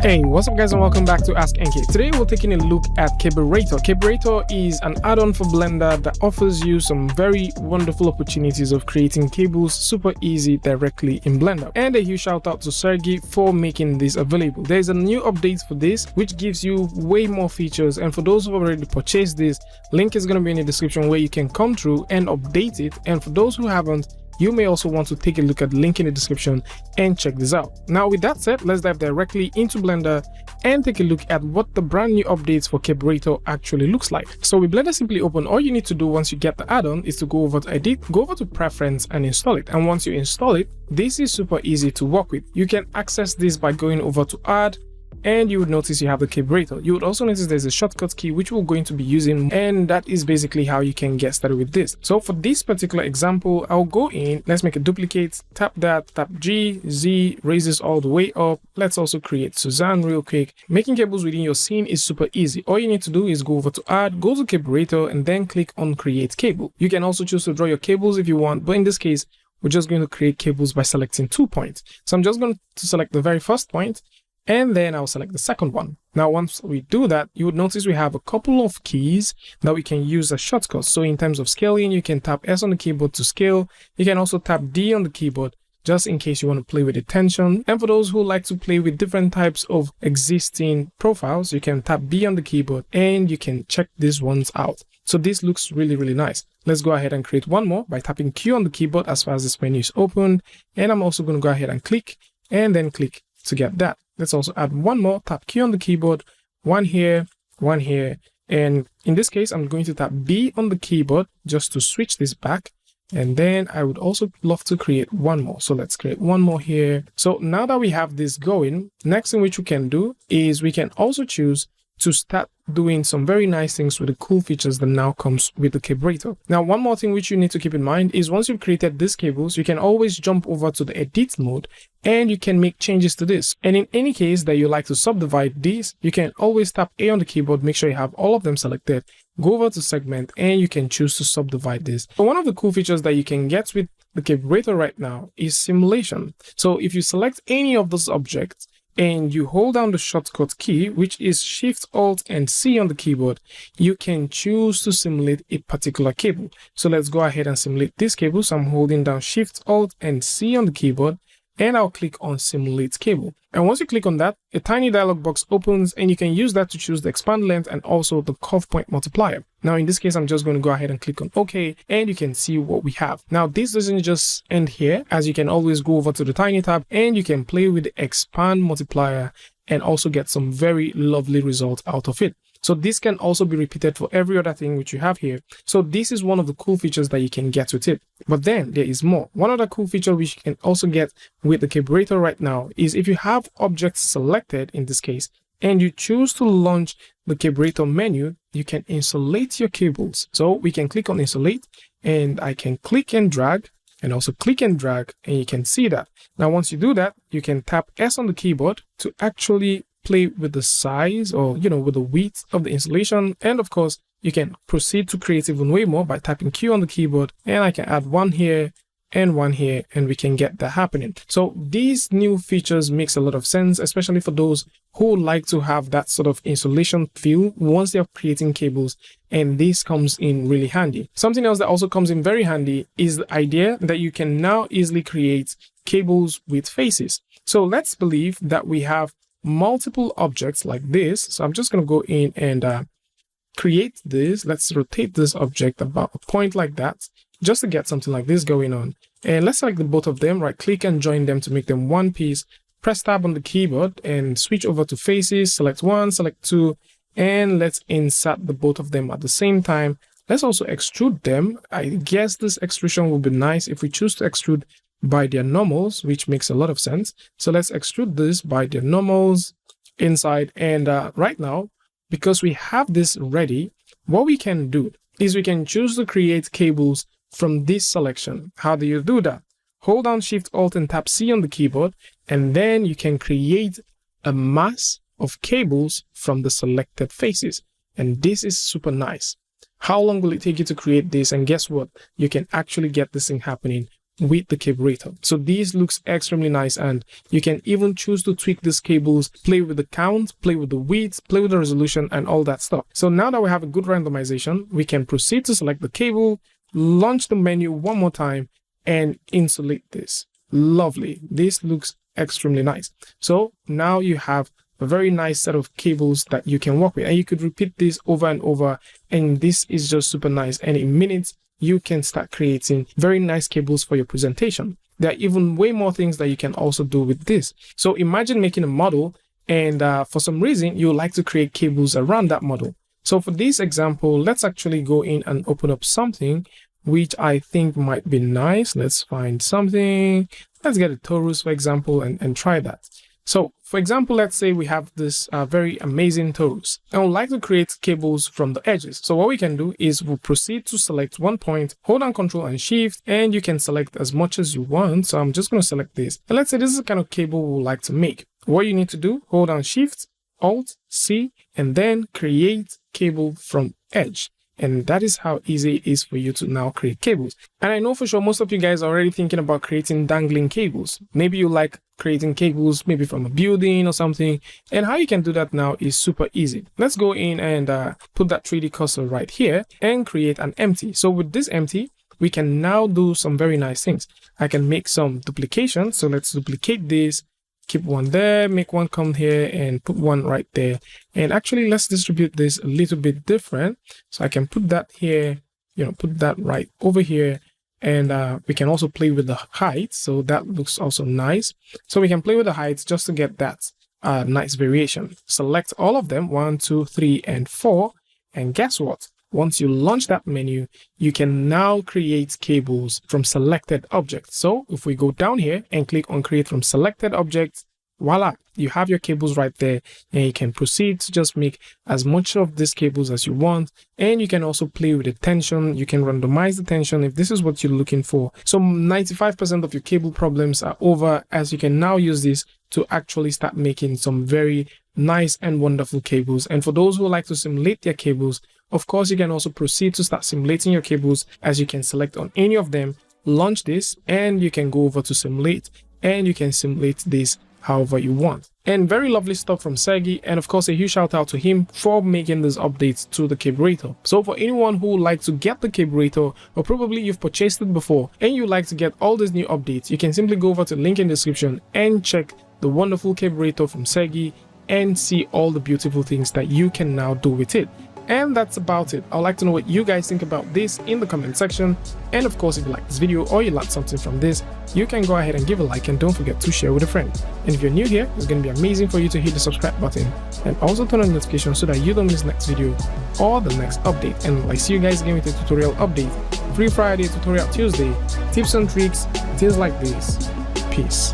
Hey, what's up guys and welcome back to askNK. Today we're taking a look at Cablerator. Cablerator is an add-on for Blender that offers you some very wonderful opportunities of creating cables super easy directly in Blender. And a huge shout out to Sergey for making this available. There's a new update for this which gives you way more features, and for those who have already purchased this, link is going to be in the description where you can come through and update it. And for those who haven't, you may also want to take a look at the link in the description and check this out. Now with that said, let's dive directly into Blender and take a look at what the brand new updates for Cablerator actually looks like. So with Blender Simply Open, all you need to do once you get the add-on is to go over to Edit, go over to Preference and install it. And once you install it, this is super easy to work with. You can access this by going over to Add, and you would notice you have the Cablerator. You would also notice there's a shortcut key which we're going to be using, and that is basically how you can get started with this. So for this particular example, I'll go in, let's make a duplicate, tap that, tap G, Z, raise this all the way up. Let's also create Suzanne real quick. Making cables within your scene is super easy. All you need to do is go over to Add, go to Cablerator, and then click on Create Cable. You can also choose to draw your cables if you want, but in this case, we're just going to create cables by selecting 2 points. So I'm just going to select the very first point, and then I'll select the second one. Now, once we do that, you would notice we have a couple of keys that we can use as shortcuts. So in terms of scaling, you can tap S on the keyboard to scale. You can also tap D on the keyboard just in case you want to play with the tension. And for those who like to play with different types of existing profiles, you can tap B on the keyboard and you can check these ones out. So this looks really nice. Let's go ahead and create one more by tapping Q on the keyboard as far as this menu is opened. And I'm also going to go ahead and click and then click to get that. Let's also add one more, tap Q on the keyboard, one here, and in this case, I'm going to tap B on the keyboard just to switch this back. And then I would also love to create one more. So let's create one more here. So now that we have this going, next thing which we can do is we can also choose to start doing some very nice things with the cool features that now comes with the Cablerator. Now, one more thing which you need to keep in mind is once you've created these cables, you can always jump over to the edit mode and you can make changes to this. And in any case that you like to subdivide these, you can always tap A on the keyboard, make sure you have all of them selected, go over to segment, and you can choose to subdivide this. So one of the cool features that you can get with the Cablerator right now is simulation. So if you select any of those objects, and you hold down the shortcut key, which is Shift, Alt, and C on the keyboard, you can choose to simulate a particular cable. So let's go ahead and simulate this cable. So I'm holding down Shift, Alt, and C on the keyboard, and I'll click on Simulate Cable. And once you click on that, a tiny dialog box opens, and you can use that to choose the expand length and also the curve point multiplier. Now, in this case, I'm just going to go ahead and click on OK, and you can see what we have. Now, this doesn't just end here, as you can always go over to the tiny tab and you can play with the expand multiplier and also get some very lovely results out of it. So this can also be repeated for every other thing which you have here. So this is one of the cool features that you can get with it. But then there is more. One other cool feature which you can also get with the Cablerator right now is if you have objects selected in this case, and you choose to launch the Cablerator menu, you can insulate your cables. So we can click on Insulate, and I can click and drag, and also click and drag, and you can see that. Now, once you do that, you can tap S on the keyboard to actually play with the size or, with the width of the installation. And of course, you can proceed to create even way more by tapping Q on the keyboard, and I can add one here and one here, and we can get that happening. So these new features makes a lot of sense, especially for those who like to have that sort of installation feel once they're creating cables, and this comes in really handy. Something else that also comes in very handy is the idea that you can now easily create cables with faces. So let's believe that we have multiple objects like this. So I'm just going to go in and create this. Let's rotate this object about a point like that, just to get something like this going on. And let's select the both of them, right click and join them to make them one piece. Press tab on the keyboard and switch over to faces, select one, select two, and let's insert the both of them at the same time. Let's also extrude them. I guess this extrusion will be nice if we choose to extrude by their normals, which makes a lot of sense. So let's extrude this by their normals inside. And right now, because we have this ready, what we can do is we can choose to create cables from this selection. How do you do that? Hold down Shift, Alt, and tap C on the keyboard, and then you can create a mass of cables from the selected faces. And this is super nice. How long will it take you to create this? And guess what? You can actually get this thing happening with the Cablerator. So this looks extremely nice, and you can even choose to tweak these cables, play with the count, play with the width, play with the resolution, and all that stuff. So now that we have a good randomization, we can proceed to select the cable, launch the menu one more time, and insulate this. Lovely. This looks extremely nice. So now you have a very nice set of cables that you can work with, and you could repeat this over and over, and this is just super nice. And in minutes you can start creating very nice cables for your presentation. There are even way more things that you can also do with this. So imagine making a model, and for some reason you would like to create cables around that model. So for this example, let's actually go in and open up something which I think might be nice. Let's find something. Let's get a torus, for example, and try that. So for example, let's say we have this very amazing torus, and we'd like to create cables from the edges. So what we can do is we'll proceed to select one point, hold down Ctrl and Shift, and you can select as much as you want. So I'm just going to select this. And let's say this is the kind of cable we would like to make. What you need to do, hold down Shift, Alt, C, and then create cable from edge. And that is how easy it is for you to now create cables. And I know for sure most of you guys are already thinking about creating dangling cables. Maybe you like creating cables maybe from a building or something. And how you can do that now is super easy. Let's go in and put that 3D cursor right here and create an empty. So with this empty, we can now do some very nice things. I can make some duplication. So let's duplicate this. Keep one there, make one come here, and put one right there. And actually, let's distribute this a little bit different. So I can put that here, put that right over here. And we can also play with the height. So that looks also nice. So we can play with the heights just to get that nice variation. Select all of them, 1, 2, 3, and 4. And guess what? Once you launch that menu, you can now create cables from selected objects. So if we go down here and click on create from selected objects, voila, you have your cables right there, and you can proceed to just make as much of these cables as you want. And you can also play with the tension. You can randomize the tension if this is what you're looking for. So 95% of your cable problems are over, as you can now use this to actually start making some very nice and wonderful cables. And for those who like to simulate their cables, of course, you can also proceed to start simulating your cables, as you can select on any of them, launch this, and you can go over to simulate, and you can simulate this however you want. And very lovely stuff from Sergey, and of course a huge shout out to him for making these updates to the Cablerator. So for anyone who would like to get the Cablerator, or probably you've purchased it before and you like to get all these new updates, you can simply go over to the link in the description and check the wonderful Cablerator from Sergey and see all the beautiful things that you can now do with it. And that's about it. I'd like to know what you guys think about this in the comment section. And of course, if you like this video or you learned something from this, you can go ahead and give a like, and don't forget to share with a friend. And if you're new here, it's going to be amazing for you to hit the subscribe button and also turn on notifications so that you don't miss the next video or the next update. And I see you guys again with a tutorial update, Free Friday, Tutorial Tuesday, tips and tricks, things like this. Peace.